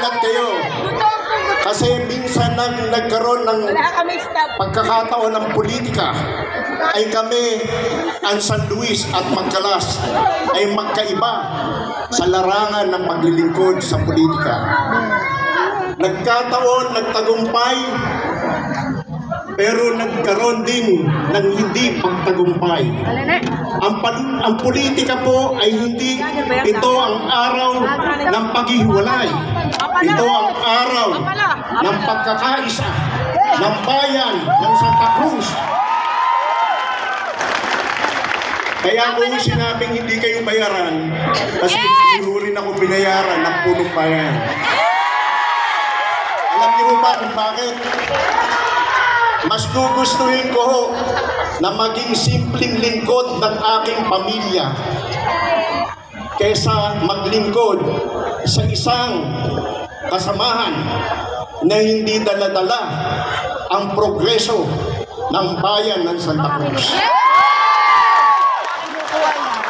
nagugulat kayo. Kasi minsan nagkaroon ng pagkakataon ng politika ay kami, ang San Luis at Magkalas, ay magkaiba sa larangan ng paglilingkod sa politika. Nagkataon, nagtagumpay, pero nagkaroon din ng hindi pagtagumpay. Ang politika po ay hindi ito ang araw ng paghihiwalay. Ito ang araw ng pagkakaisa ng bayan ng Santa Cruz. Kaya kung sinabing hindi kayo bayaran, kasi hindi rin ako binayaran ng punong bayan. Alam niyo ba kung bakit? Mas gugustuhin ko na maging simpleng lingkod ng aking pamilya kaysa maglingkod sa isang kasamahan na hindi dala-dala ang progreso ng bayan ng Santa Cruz.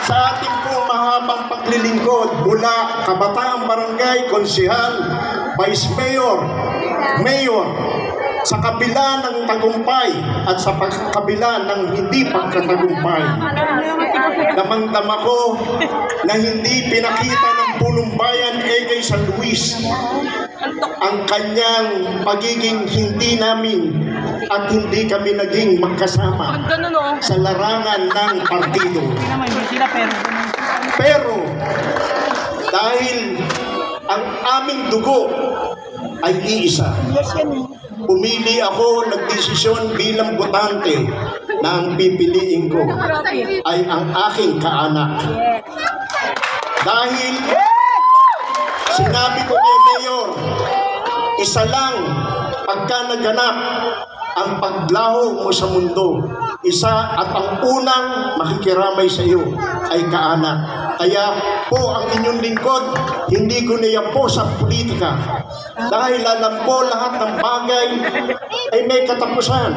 Sa ating pong mahabang paglilingkod mula kabataang barangay, konsehal, vice mayor, mayor, sa kabila ng tagumpay at sa kabila ng hindi pagkatagumpay, damang-dama ko na hindi pinakita ng punong bayan kay San Luis ang kanyang pagiging hindi namin at hindi kami naging magkasama sa larangan ng partido. Pero dahil ang aming dugo ay iisa, pumili ako, nagdesisyon bilang botante na ang pipiliin ko ay ang aking kaanak. Dahil sinabi ko kay Mayor, isa lang pagka naganap ang paglaho mo sa mundo, isa at ang unang makikiramay sa iyo ay kaanak. Kaya po ang inyong lingkod, hindi ko niya po sa politika. Dahil alam ko lahat ng bagay ay may katapusan.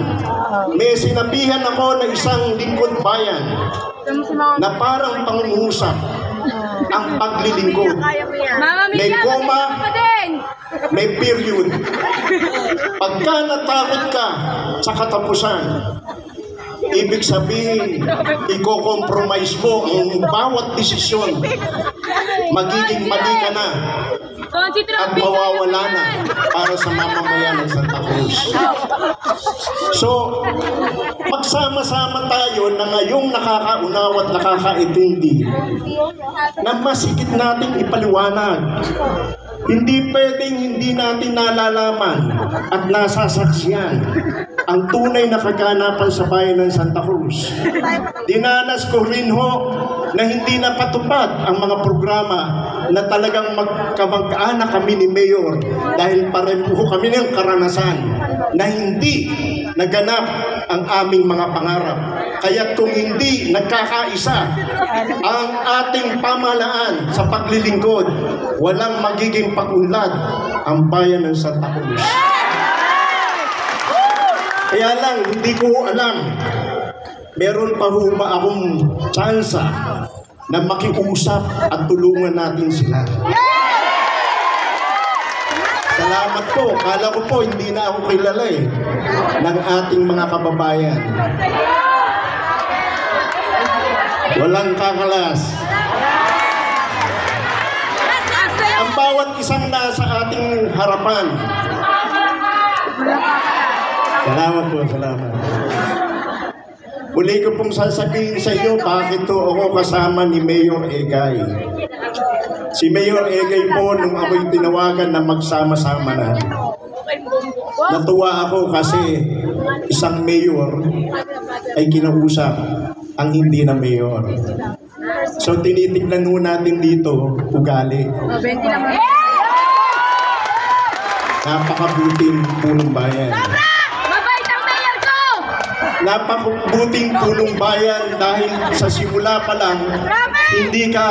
May sinabihan ako na isang lingkod bayan na parang pangungusap ang paglilingkod. May koma, may period. Pagka natakot ka sa katapusan, ibig sabihin, i-compromise mo ang bawat desisyon. Magiging mali ka na at mawawala na para sa mamamayan ng Santa Cruz. So, magsama-sama tayo na ngayong nakakaunawa at nakakaintindi na masigit nating ipaliwanag. Hindi pwedeng hindi natin nalalaman at nasasaksiyan ang tunay na kaganapan sa bayan ng Santa Cruz. Dinanas ko rin ho na hindi napatupad ang mga programa na talagang magkamag-anak kami ni Mayor dahil pareho kami ng karanasan na hindi naganap ang aming mga pangarap. Kaya kung hindi nagkakaisa ang ating pamahalaan sa paglilingkod, walang magiging pag-unlad ang bayan ng Santa Cruz. Kaya lang, hindi ko alam, meron pa ho ba akong tsansa na makiusap at tulungan natin sila. Salamat po. Kala ko po, hindi na ako kilala ng ating mga kababayan. Walang kakalas. Ang bawat isang nasa ating harapan. Salamat po, salamat. Muli ko pong sasabihin sa iyo, bakit to ako kasama ni Mayor Egay. Si Mayor Egay po, nung ako'y tinawagan na magsama-sama na, natuwa ako kasi isang mayor ay kinausap ang hindi na mayor. So tinitignan nun natin dito, ugali. Napakabuting punong bayan. Napakabuting punong bayan dahil sa simula pa lang, hindi ka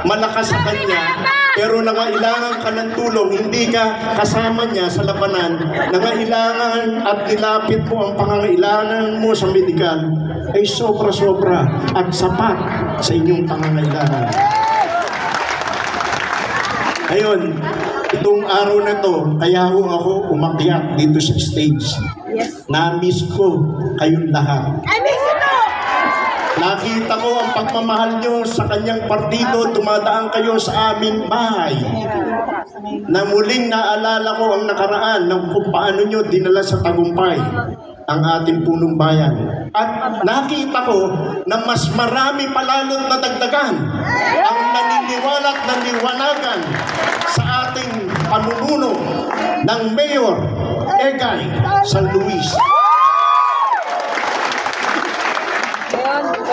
malakas sa kanya, pero nangailangan ka ng tulong, hindi ka kasama niya sa labanan, nangailangan at nilapit mo ang pangangailangan mo sa medikal, ay sobra-sobra at sapat sa inyong pangangailangan. Ngayon, itong araw na to, kaya ho ako umakyat dito sa stage. Na-miss ko kayong lahat. I miss you too! Nakita ko ang pagmamahal nyo sa kanyang partido, dumadaan kayo sa aming bahay. Na muling naalala ko ang nakaraan ng kung paano nyo dinala sa tagumpay ang ating punong bayan. At nakita ko na mas marami palalot na dagdagan ang naniniwala at naniwanagan sa ating panununo ng Mayor Egay San Luis.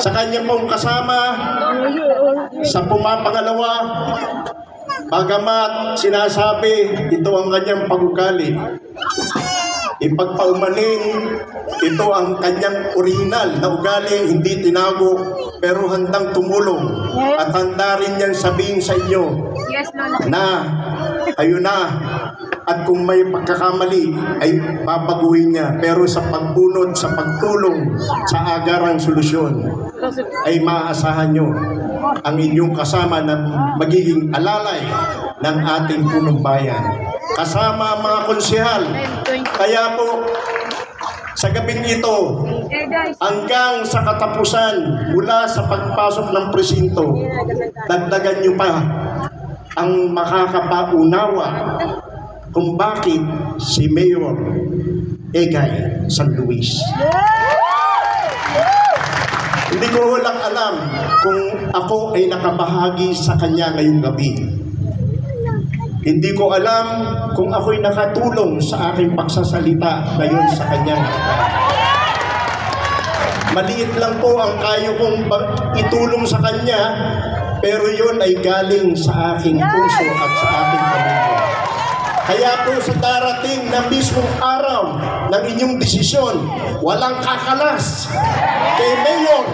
Sa kanyang pong kasama, sa pumapangalawa, bagamat sinasabi ito ang kanyang pag-ugali, ipagpaumaning ito ang kanyang original na ugali, hindi tinago, pero handang tumulong at handa rin niyang sabihin sa inyo na kayo na, at kung may pagkakamali ay babaguhin niya, pero sa pagbunod, sa pagtulong sa agarang solusyon ay maaasahan nyo ang inyong kasama na magiging alalay ng ating punong bayan kasama ang mga konsehal. Kaya po sa gabing ito hanggang sa katapusan, mula sa pagpasok ng presinto, dagdagan nyo pa ang makakapaunawa kung bakit si Mayor Egay San Luis. Hindi ko lang alam kung ako ay nakabahagi sa kanya ngayong gabi. Hindi ko alam kung ako'y nakatulong sa aking pagsasalita ngayon sa kanya. Maliit lang po ang kayo kong itulong sa kanya, pero yun ay galing sa aking puso at sa aking pamilya. Kaya po sa darating na mismong araw ng inyong desisyon, walang kakalas kay Mayor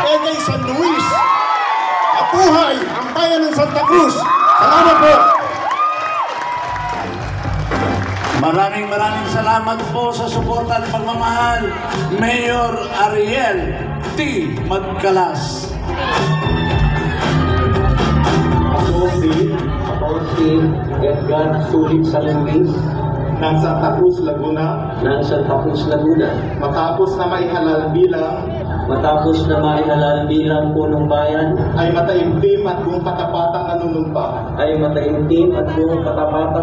Egay San Luis. Mabuhay ang bayan ng Santa Cruz. Salamat po. Maraming salamat po sa suporta at pagmamahal, Mayor Ariel T. Magkalas. Ako si Edgar Sulit San Luis ng Santa Cruz, Laguna, matapos na maihalal bilang punong bayan ay mataimtim at buong katapatang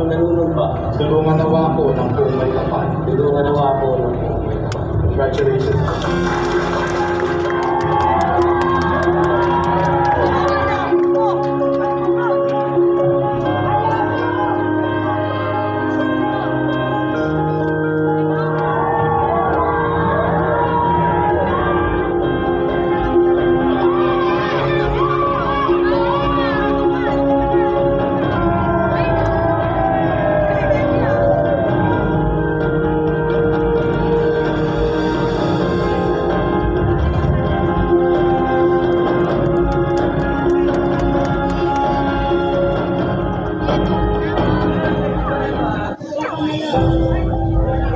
nanunumpa. Tulungan nawa ko ng buong may kapal. Congratulations.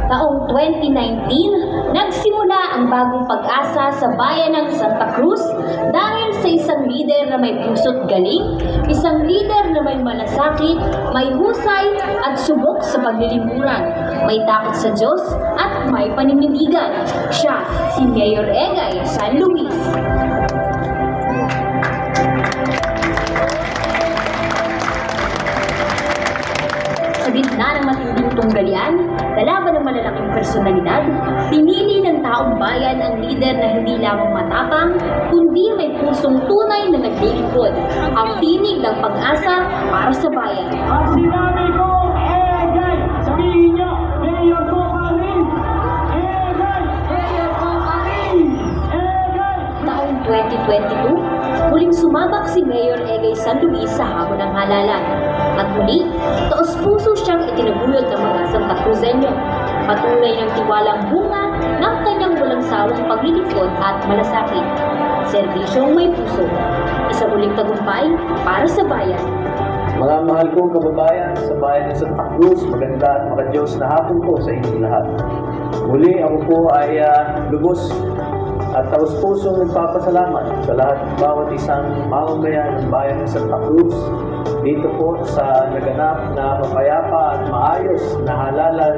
Taong 2019, nagsimula ang bagong pag-asa sa bayan ng Santa Cruz dahil sa isang lider na may puso't galing, isang lider na may malasakit, may husay at subok sa pagliliburan, may takot sa Diyos at may paninindigan. Siya, si Mayor Egay San Luis. Sa gitna ng matinding tunggalian, kalaban ng malalaking personalidad, pinili ng taong bayan ang lider na hindi lamang matapang, kundi may pusong tunay na naglilingkod, ang tinig ng pag-asa para sa bayan. Ang sinabi ko, Egay! Sabihin niyo, Mayor ko pa rin! Egay! Mayor ko pa rin! Egay! Taong 2022, muling sumabak si Mayor Egay San Luis sa hamon ng halalan. At muli, taos-puso siyang itinaguyod ng mga Santa Cruzenyo. Patuloy ng tiwalang bunga ng kanyang walang sawang paglilingkod at malasakit. Serbisyong may puso. Isa muling tagumpay para sa bayan. Mga mahal kong kababayan sa bayan ng Santa Cruz, maganda at makadiyos na hapon po sa inyong lahat. Muli ako po ay lubos at taos-pusong nagpapasalamat sa lahat bawat isang mamamayan ng bayan ng Santa Cruz dito po sa naganap na mapayapa at maayos na halalan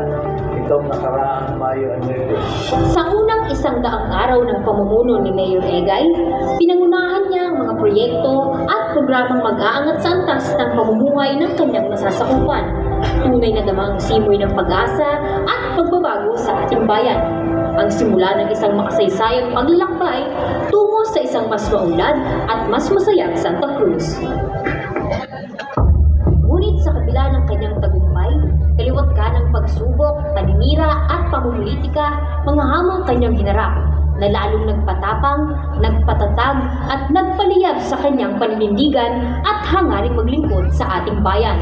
itong nakaraang Mayo 9. Sa unang 100 araw ng pamumuno ni Mayor Egay, pinangunahan niya ang mga proyekto at programang mag-aangat sa antas ng pamumuhay ng kanyang nasasakupan. Tunay na damang simoy ng pag-asa at pagbabago sa ating bayan. Ang simula ng isang makasaysayang paglalakbay tungo sa isang mas maunlad at mas masayang Santa Cruz. Ngunit sa kabila ng kanyang tagumpay, kaliwat ka ng pagsubok, paninira at pamumulitika, mga hamong kanyang hinarap na lalong nagpatapang, nagpatatag at nagpaliyab sa kanyang paninindigan at hangaring maglingkod sa ating bayan.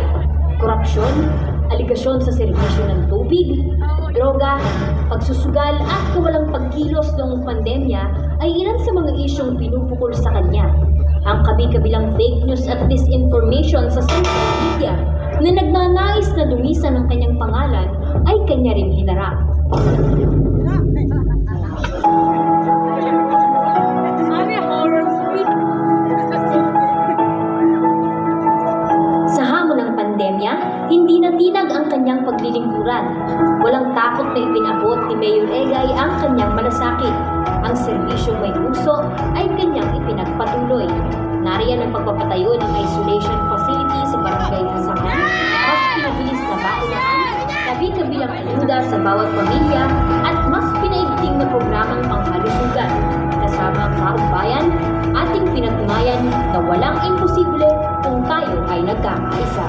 Korupsyon, aligasyon sa serbisyo ng tubig, droga, pagsusugal at kawalang pagkilos noong pandemya ay ilan sa mga isyong pinupukol sa kanya. Ang kabi-kabilang fake news at disinformation sa social media na nagnanais na dumisan ng kanyang pangalan ay kanya ring hinarap. Sa hamon ng pandemya, hindi natinag ang kanyang paglilingkuran. Walang takot na ipinabot ni Mayor Egay ang kanyang malasakit. Ang serbisyong may puso ay kanyang ipinagpatuloy. Nariyan ang pagpapatayo ng isolation facility sa Barangay Hasakan, mas pinabilis na bakulaan, kabi-kabilang ayuda sa bawat pamilya at mas pinaigting na programang panghalusugan. Kasama ang taong bayan, ating pinatunayan na walang imposible kung tayo ay nagkakaisa.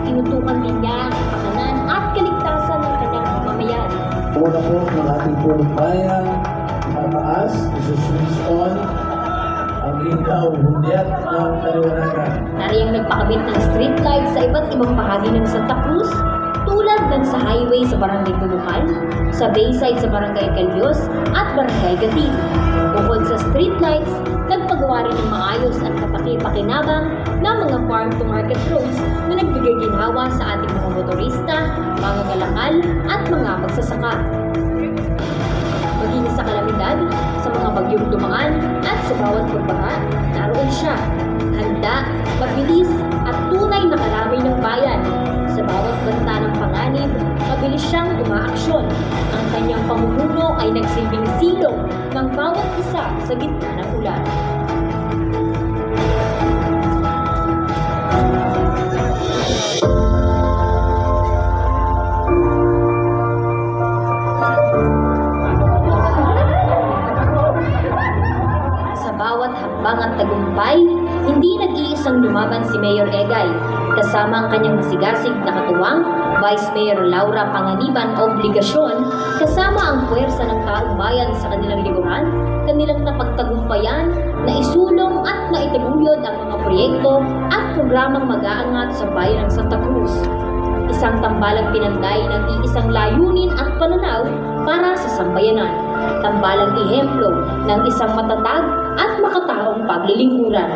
Tinutukan din niya ang kapakanan at kaligtasan ng kanyang mamamayan. Una po ng ating punong bayan, mataas, isuswitch on ang ilaw, hudyat ng kaliwanagan. Nariyang nagpakabit ng street lights sa iba't ibang bahagi ng Santa Cruz, tulad ng sa highway sa Barangay Bulukan, sa Bayside sa Barangay Calios at Barangay Gatin. Bukod sa street lights, nagpagawa rin ng maayos at kapaki-pakinabang na mga farm-to-market roads na nagbigay ginhawa sa ating mga motorista, mga galakal at mga magsasaka. Maging sa kalamidad, sa mga bagyong dumaan at sa bawat pagbaha, naroon siya. Handa, mabilis at tunay na kalamay ng bayan. Sa bawat banta ng panganib, mabilis siyang umaaksyon. Ang kanyang pamumuno ay nagsilbing silong ng bawat isa sa gitna ng ulan. Sa bawat hakbang at tagumpay, hindi nag-iisang lumaban si Mayor Egay. Kasama ang kanyang masigasig na katuwang, Vice Mayor Laura Panganiban Obligasyon, kasama ang puwersa ng taong bayan sa kanilang likuran, kanilang napagtagumpayan, na isulong at naitaguyod ang mga proyekto at programang mag-aangat sa bayan ng Santa Cruz. Isang tambalang pinanday ng iisang layunin at pananaw para sa sambayanan. Tambalang ehemplo ng isang matatag at makataong paglilingkuran.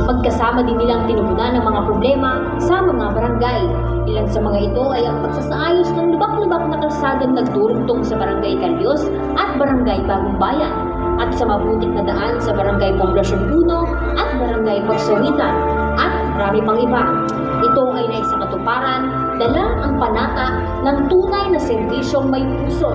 Magkasama din nilang tinugunan ang mga problema sa mga barangay. Ilan sa mga ito ay ang pagsasaayos ng lubak-lubak na kalsadang nagdurugtong sa Barangay Calios at Barangay Bagong Bayan at sa mabuting na daan sa Barangay Poblasyon 1 at Barangay Pagsawitan at marami pang iba. Ito ay naisakatuparan, dala ang panata ng tunay na serbisyong may puso,